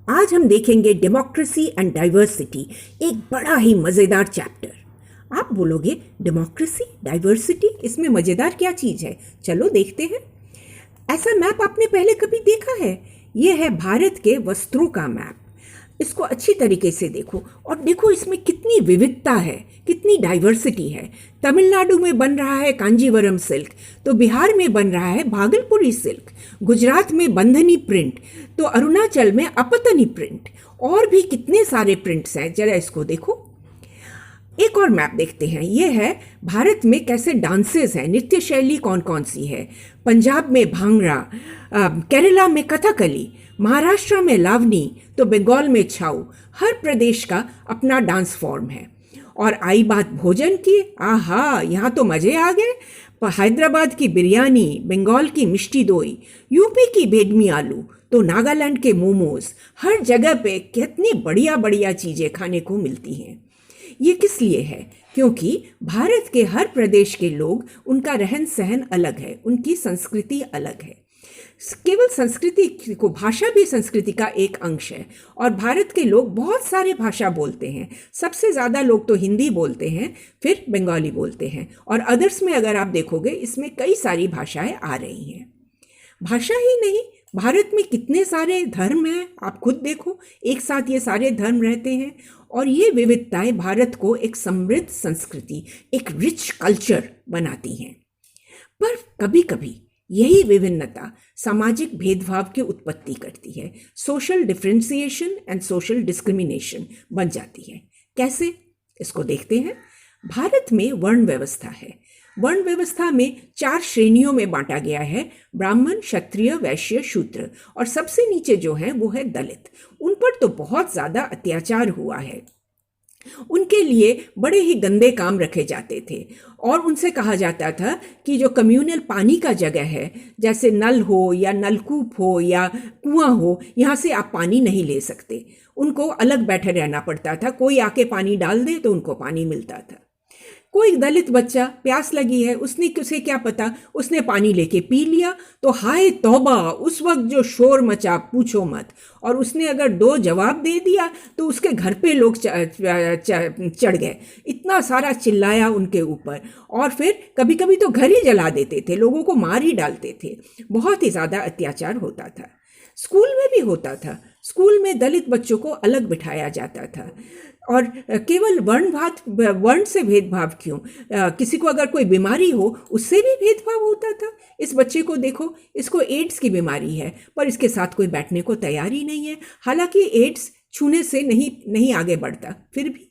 आज हम देखेंगे डेमोक्रेसी एंड डाइवर्सिटी, एक बड़ा ही मज़ेदार चैप्टर। आप बोलोगे डेमोक्रेसी डाइवर्सिटी, इसमें मज़ेदार क्या चीज़ है? चलो देखते हैं। ऐसा मैप आपने पहले कभी देखा है? ये है भारत के वस्त्रों का मैप। इसको अच्छी तरीके से देखो और देखो इसमें कितनी विविधता है, कितनी डाइवर्सिटी है। तमिलनाडु में बन रहा है कांजीवरम सिल्क, तो बिहार में बन रहा है भागलपुरी सिल्क, गुजरात में बंधनी प्रिंट, तो अरुणाचल में अपतनी प्रिंट, और भी कितने सारे प्रिंट्स हैं। जरा इसको देखो। एक और मैप देखते हैं। ये है भारत में कैसे डांसेस हैं, नृत्य शैली कौन कौन सी है। पंजाब में भांगड़ा, केरला में कथकली, महाराष्ट्र में लावनी, तो बंगाल में छाऊ। हर प्रदेश का अपना डांस फॉर्म है। और आई बात भोजन की, आहा, यहाँ तो मज़े आ गए। हैदराबाद की बिरयानी, बंगाल की मिष्टी दोई, यूपी की बेडमी आलू, तो नागालैंड के मोमोज। हर जगह पे कितनी बढ़िया बढ़िया चीज़ें खाने को मिलती हैं। ये किस लिए है? क्योंकि भारत के हर प्रदेश के लोग, उनका रहन सहन अलग है, उनकी संस्कृति अलग है। केवल संस्कृति को, भाषा भी संस्कृति का एक अंश है। और भारत के लोग बहुत सारे भाषा बोलते हैं। सबसे ज़्यादा लोग तो हिंदी बोलते हैं, फिर बंगाली बोलते हैं, और अदर्स में अगर आप देखोगे इसमें कई सारी भाषाएं आ रही हैं। भाषा ही नहीं, भारत में कितने सारे धर्म हैं, आप खुद देखो। एक साथ ये सारे धर्म रहते हैं, और ये विविधताएं भारत को एक समृद्ध संस्कृति, एक रिच कल्चर बनाती हैं। पर कभी कभी यही विभिन्नता सामाजिक भेदभाव की उत्पत्ति करती है। Social differentiation and social discrimination बन जाती है। कैसे? इसको देखते हैं। भारत में वर्ण व्यवस्था है। वर्ण व्यवस्था में 4 श्रेणियों में बांटा गया है: ब्राह्मण, क्षत्रिय, वैश्य, शूद्र, और सबसे नीचे जो है वो है दलित। उन पर तो बहुत ज़्यादा अत्याचार हुआ है। उनके लिए बड़े ही गंदे काम रखे जाते थे, और उनसे कहा जाता था कि जो कम्युनल पानी का जगह है, जैसे नल हो या नलकूप हो या कुआं हो, यहाँ से आप पानी नहीं ले सकते। उनको अलग बैठे रहना पड़ता था। कोई आके पानी डाल दे तो उनको पानी मिलता था। कोई दलित बच्चा, प्यास लगी है, उसे क्या पता, उसने पानी लेके पी लिया, तो हाय तौबा, उस वक्त जो शोर मचा पूछो मत। और उसने अगर 2 जवाब दे दिया तो उसके घर पे लोग चढ़ गए, इतना सारा चिल्लाया उनके ऊपर। और फिर कभी कभी तो घर ही जला देते थे, लोगों को मार ही डालते थे। बहुत ही ज़्यादा अत्याचार होता था। स्कूल में भी होता था। स्कूल में दलित बच्चों को अलग बिठाया जाता था। और केवल वर्ण से भेदभाव क्यों? किसी को अगर कोई बीमारी हो, उससे भी भेदभाव होता था। इस बच्चे को देखो, इसको एड्स की बीमारी है, पर इसके साथ कोई बैठने को तैयार ही नहीं है। हालांकि एड्स छूने से नहीं आगे बढ़ता, फिर भी।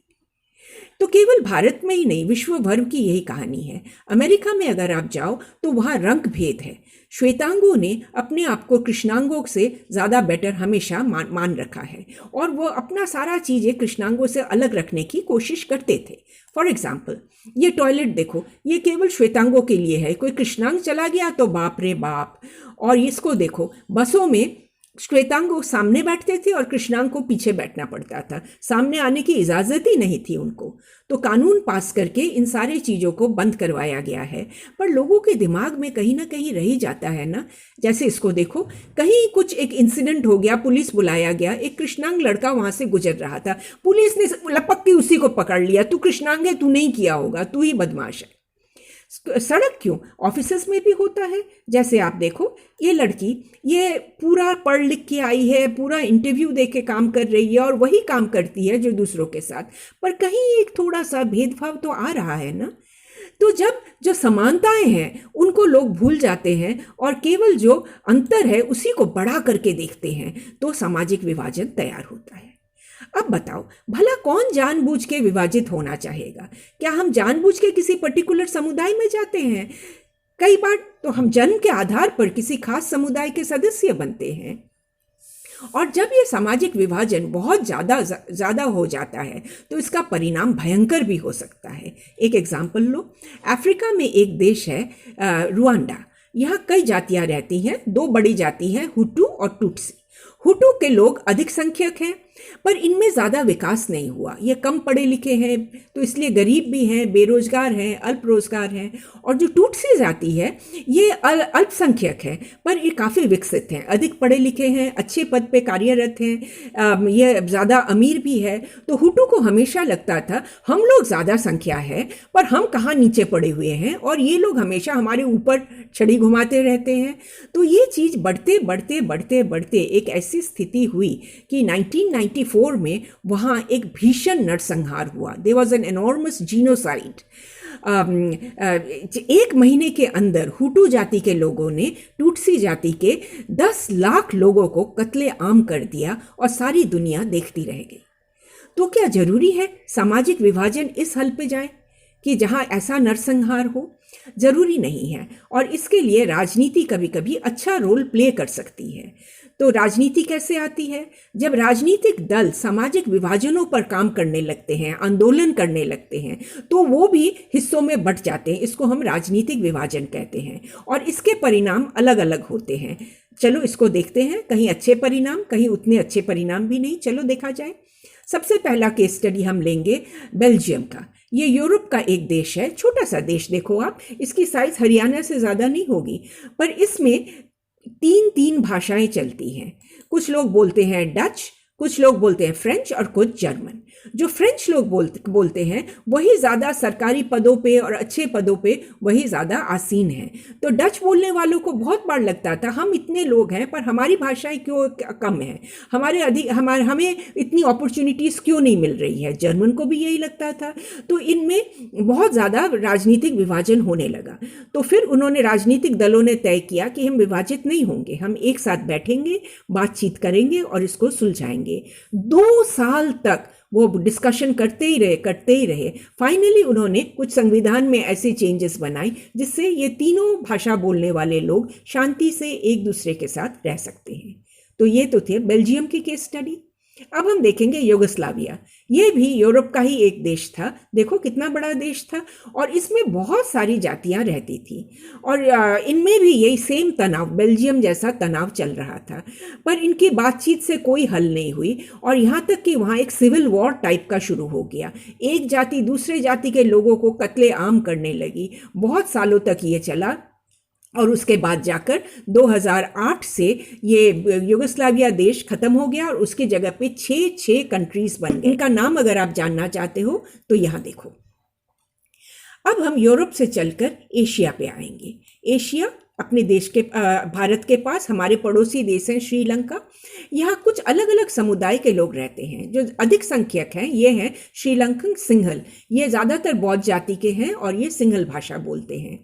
तो केवल भारत में ही नहीं, विश्व भर की यही कहानी है। अमेरिका में अगर आप जाओ तो वहाँ रंग भेद है। श्वेतांगों ने अपने आप को कृष्णांगों से ज़्यादा बेटर हमेशा मान रखा है, और वो अपना सारा चीज़ें कृष्णांगों से अलग रखने की कोशिश करते थे। फॉर एग्जाम्पल, ये टॉयलेट देखो, ये केवल श्वेतांगों के लिए है। कोई कृष्णांग चला गया तो बाप रे बाप। और इसको देखो, बसों में श्वेतांग सामने बैठते थे और कृष्णांग को पीछे बैठना पड़ता था। सामने आने की इजाज़त ही नहीं थी उनको। तो कानून पास करके इन सारी चीज़ों को बंद करवाया गया है। पर लोगों के दिमाग में कहीं ना कहीं रह ही जाता है ना। जैसे इसको देखो, कहीं कुछ एक इंसिडेंट हो गया, पुलिस बुलाया गया, एक कृष्णांग लड़का वहाँ से गुजर रहा था, पुलिस ने लपक के उसी को पकड़ लिया। तू कृष्णांग है, तू नहीं किया होगा, तू ही बदमाश है। सड़क क्यों, ऑफिसेस में भी होता है। जैसे आप देखो, ये लड़की, ये पूरा पढ़ लिख के आई है, पूरा इंटरव्यू दे के काम कर रही है, और वही काम करती है जो दूसरों के साथ। पर कहीं एक थोड़ा सा भेदभाव तो आ रहा है ना। तो जब जो समानताएं हैं उनको लोग भूल जाते हैं, और केवल जो अंतर है उसी को बढ़ा करके देखते हैं, तो सामाजिक विभाजन तैयार होता है। अब बताओ, भला कौन जानबूझ के विभाजित होना चाहेगा? क्या हम जानबूझ के किसी पर्टिकुलर समुदाय में जाते हैं? कई बार तो हम जन्म के आधार पर किसी खास समुदाय के सदस्य बनते हैं। और जब ये सामाजिक विभाजन बहुत ज़्यादा हो जाता है तो इसका परिणाम भयंकर भी हो सकता है। एक एग्जाम्पल लो। अफ्रीका में एक देश है रुआंडा। यहाँ कई जातियाँ रहती हैं। 2 बड़ी जाति हैं, हुटू और टुट्सी। हुटू के लोग अधिक संख्यक हैं, पर इनमें ज़्यादा विकास नहीं हुआ। ये कम पढ़े लिखे हैं, तो इसलिए गरीब भी हैं, बेरोजगार हैं, अल्प रोजगार हैं। और जो टूटसी जाति है, ये अल्पसंख्यक है, पर ये काफ़ी विकसित हैं, अधिक पढ़े लिखे हैं, अच्छे पद पे कार्यरत हैं, ये ज़्यादा अमीर भी है। तो हुटू को हमेशा लगता था हम लोग ज़्यादा संख्या है, पर हम कहाँ नीचे पड़े हुए हैं, और ये लोग हमेशा हमारे ऊपर छड़ी घुमाते रहते हैं। तो ये चीज़ बढ़ते बढ़ते बढ़ते बढ़ते एक ऐसी स्थिति हुई कि 1994 में वहाँ एक भीषण नरसंहार हुआ। There was an enormous genocide. एक महीने के अंदर हुटू जाति के लोगों ने टूटसी जाति के 10 लाख लोगों को कत्ले आम कर दिया, और सारी दुनिया देखती रह गई। तो क्या जरूरी है सामाजिक विभाजन इस हल पे जाए कि जहां ऐसा नरसंहार हो? जरूरी नहीं है, और इसके लिए राजनीति कभी कभी अच्छा रोल प्ले कर सकती है। तो राजनीति कैसे आती है? जब राजनीतिक दल सामाजिक विभाजनों पर काम करने लगते हैं, आंदोलन करने लगते हैं, तो वो भी हिस्सों में बंट जाते हैं। इसको हम राजनीतिक विभाजन कहते हैं, और इसके परिणाम अलग अलग होते हैं। चलो इसको देखते हैं, कहीं अच्छे परिणाम, कहीं उतने अच्छे परिणाम भी नहीं। चलो देखा जाए। सबसे पहला केस स्टडी हम लेंगे बेल्जियम का। ये यूरोप का एक देश है, छोटा सा देश। देखो आप, इसकी साइज हरियाणा से ज़्यादा नहीं होगी, पर इसमें 3 भाषाएं चलती हैं। कुछ लोग बोलते हैं डच, कुछ लोग बोलते हैं फ्रेंच, और कुछ जर्मन। जो फ्रेंच लोग बोलते हैं वही ज़्यादा सरकारी पदों पे और अच्छे पदों पे वही ज़्यादा आसीन हैं। तो डच बोलने वालों को बहुत बार लगता था हम इतने लोग हैं, पर हमारी भाषाएं क्यों कम हैं, हमें इतनी अपॉर्चुनिटीज़ क्यों नहीं मिल रही है। जर्मन को भी यही लगता था। तो इनमें बहुत ज़्यादा राजनीतिक विभाजन होने लगा। तो फिर उन्होंने, राजनीतिक दलों ने तय किया कि हम विभाजित नहीं होंगे, हम एक साथ बैठेंगे, बातचीत करेंगे और इसको सुलझाएंगे। 2 साल तक वो डिस्कशन करते ही रहे। फाइनली उन्होंने कुछ संविधान में ऐसे चेंजेस बनाए जिससे ये तीनों भाषा बोलने वाले लोग शांति से एक दूसरे के साथ रह सकते हैं। तो ये तो थे बेल्जियम की केस स्टडी। अब हम देखेंगे यूगोस्लाविया। ये भी यूरोप का ही एक देश था। देखो कितना बड़ा देश था, और इसमें बहुत सारी जातियां रहती थी, और इनमें भी यही सेम तनाव, बेल्जियम जैसा तनाव चल रहा था। पर इनकी बातचीत से कोई हल नहीं हुई, और यहाँ तक कि वहाँ एक सिविल वॉर टाइप का शुरू हो गया। एक जाति दूसरे जाति के लोगों को कत्ले आम करने लगी। बहुत सालों तक ये चला, और उसके बाद जाकर 2008 से ये युगोस्लाविया देश खत्म हो गया, और उसकी जगह पे 6 कंट्रीज बन गए। इनका नाम अगर आप जानना चाहते हो तो यहाँ देखो। अब हम यूरोप से चलकर एशिया पे आएंगे। एशिया अपने देश के, भारत के पास हमारे पड़ोसी देश हैं श्रीलंका। यहाँ कुछ अलग अलग समुदाय के लोग रहते हैं। जो अधिक संख्यक हैं ये हैं श्रीलंकन सिंहल। ये ज़्यादातर बौद्ध जाति के हैं, और ये सिंहल भाषा बोलते हैं।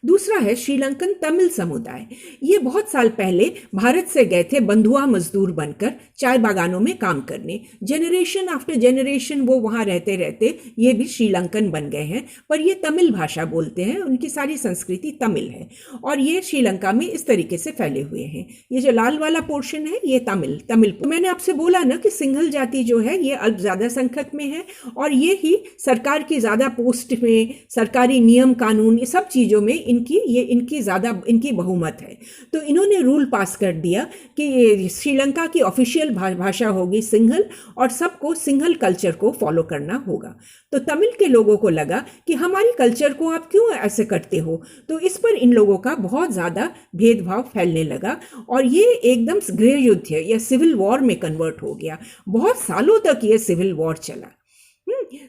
दूसरा है श्रीलंकन तमिल समुदाय। ये बहुत साल पहले भारत से गए थे बंधुआ मजदूर बनकर चाय बागानों में काम करने। जनरेशन आफ्टर जनरेशन वो वहाँ रहते रहते ये भी श्रीलंकन बन गए हैं, पर ये तमिल भाषा बोलते हैं। उनकी सारी संस्कृति तमिल है, और ये श्रीलंका में इस तरीके से फैले हुए हैं। ये जो लाल वाला पोर्शन है ये तमिल। मैंने आपसे बोला ना कि सिंहल जाति जो है ये अल्प ज़्यादा संख्यक में है, और ये ही सरकार की ज़्यादा पोस्ट में, सरकारी नियम कानून, ये सब चीज़ों में इनकी बहुमत है। तो इन्होंने रूल पास कर दिया कि श्रीलंका की ऑफिशियल भाषा होगी सिंहल, और सबको सिंहल कल्चर को फॉलो करना होगा। तो तमिल के लोगों को लगा कि हमारी कल्चर को आप क्यों ऐसे करते हो। तो इस पर इन लोगों का बहुत ज़्यादा भेदभाव फैलने लगा, और ये एकदम गृह युद्ध या सिविल वॉर में कन्वर्ट हो गया। बहुत सालों तक ये सिविल वॉर चला।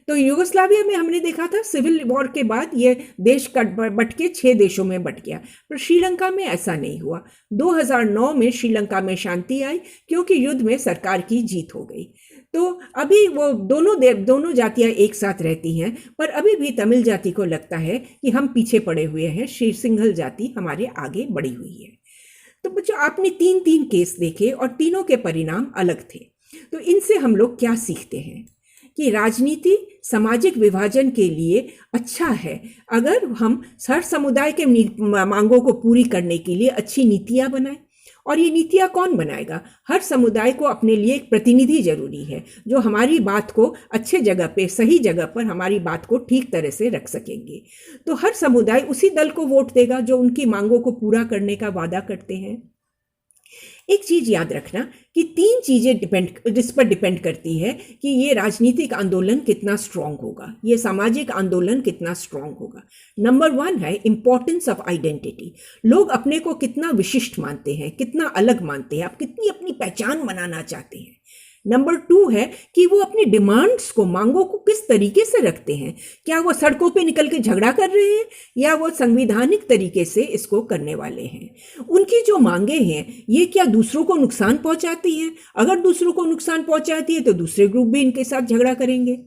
तो युगोस्लाविया में हमने देखा था सिविल वॉर के बाद ये देश बट के 6 देशों में बट गया, पर श्रीलंका में ऐसा नहीं हुआ। 2009 में श्रीलंका में शांति आई, क्योंकि युद्ध में सरकार की जीत हो गई। तो अभी वो दोनों जातियां एक साथ रहती हैं, पर अभी भी तमिल जाति को लगता है कि हम पीछे पड़े हुए हैं, सिंहल जाति हमारे आगे बढ़ी हुई है। तो बच्चों, आपने 3 केस देखे, और तीनों के परिणाम अलग थे। तो इनसे हम लोग क्या सीखते हैं कि राजनीति सामाजिक विभाजन के लिए अच्छा है, अगर हम हर समुदाय के मांगों को पूरी करने के लिए अच्छी नीतियां बनाएं। और ये नीतियां कौन बनाएगा? हर समुदाय को अपने लिए एक प्रतिनिधि जरूरी है, जो हमारी बात को अच्छे जगह पे, सही जगह पर हमारी बात को ठीक तरह से रख सकेंगे। तो हर समुदाय उसी दल को वोट देगा जो उनकी मांगों को पूरा करने का वादा करते हैं। एक चीज याद रखना कि 3 चीजें इस पर डिपेंड करती है कि ये राजनीतिक आंदोलन कितना स्ट्रांग होगा, ये सामाजिक आंदोलन कितना स्ट्रांग होगा। नंबर 1 है इंपॉर्टेंस ऑफ आइडेंटिटी। लोग अपने को कितना विशिष्ट मानते हैं, कितना अलग मानते हैं, आप कितनी अपनी पहचान बनाना चाहते हैं। नंबर 2 है कि वो अपनी डिमांड्स को, मांगों को किस तरीके से रखते हैं। क्या वो सड़कों पे निकल के झगड़ा कर रहे हैं या वो संवैधानिक तरीके से इसको करने वाले हैं। उनकी जो मांगे हैं ये क्या दूसरों को नुकसान पहुंचाती हैं? अगर दूसरों को नुकसान पहुंचाती है तो दूसरे ग्रुप भी इनके साथ झगड़ा करेंगे।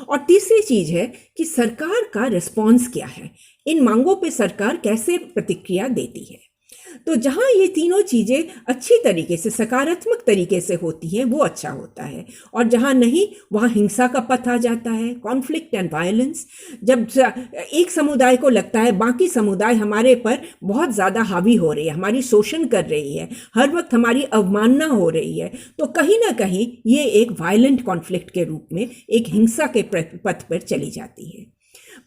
और तीसरी चीज है कि सरकार का रिस्पॉन्स क्या है, इन मांगों पे सरकार कैसे प्रतिक्रिया देती है। तो जहां ये तीनों चीजें अच्छी तरीके से, सकारात्मक तरीके से होती हैं वो अच्छा होता है, और जहां नहीं वहां हिंसा का पथ आ जाता है, कॉन्फ्लिक्ट एंड वायलेंस। जब एक समुदाय को लगता है बाकी समुदाय हमारे पर बहुत ज़्यादा हावी हो रही है, हमारी शोषण कर रही है, हर वक्त हमारी अवमानना हो रही है, तो कहीं ना कहीं ये एक वायलेंट कॉन्फ्लिक्ट के रूप में, एक हिंसा के पथ पर चली जाती है।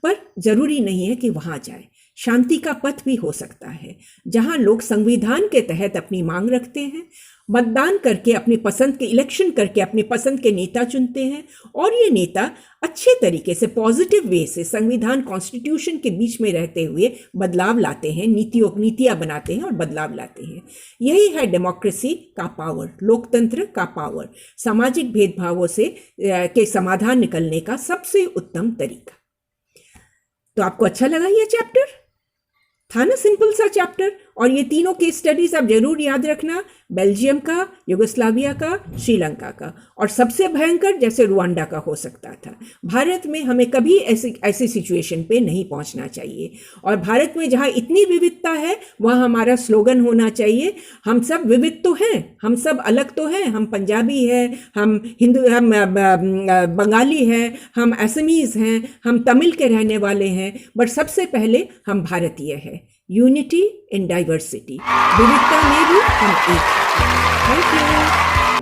पर जरूरी नहीं है कि वहां जाए, शांति का पथ भी हो सकता है जहां लोग संविधान के तहत अपनी मांग रखते हैं, मतदान करके अपनी पसंद के, इलेक्शन करके अपनी पसंद के नेता चुनते हैं, और ये नेता अच्छे तरीके से, पॉजिटिव वे से संविधान, कॉन्स्टिट्यूशन के बीच में रहते हुए बदलाव लाते हैं, नीतियां बनाते हैं और बदलाव लाते हैं। यही है डेमोक्रेसी का पावर, लोकतंत्र का पावर, सामाजिक भेदभावों से के समाधान निकलने का सबसे उत्तम तरीका। तो आपको अच्छा लगा ये चैप्टर? था ना सिंपल सा चैप्टर? और ये तीनों केस स्टडीज आप जरूर याद रखना, बेल्जियम का, युगोस्लाविया का, श्रीलंका का, और सबसे भयंकर जैसे रुवांडा का हो सकता था। भारत में हमें कभी ऐसी सिचुएशन पे नहीं पहुंचना चाहिए, और भारत में जहां इतनी विविधता है वहां हमारा स्लोगन होना चाहिए, हम सब विविध तो हैं, हम सब अलग तो हैं, हम पंजाबी हैं, हम हिंदू, हम बंगाली हैं, हम असमीज हैं, हम तमिल के रहने वाले हैं, बट सबसे पहले हम भारतीय हैं। यूनिटी इन डाइवर्सिटी, विविधता में भी हम एक। Thank you.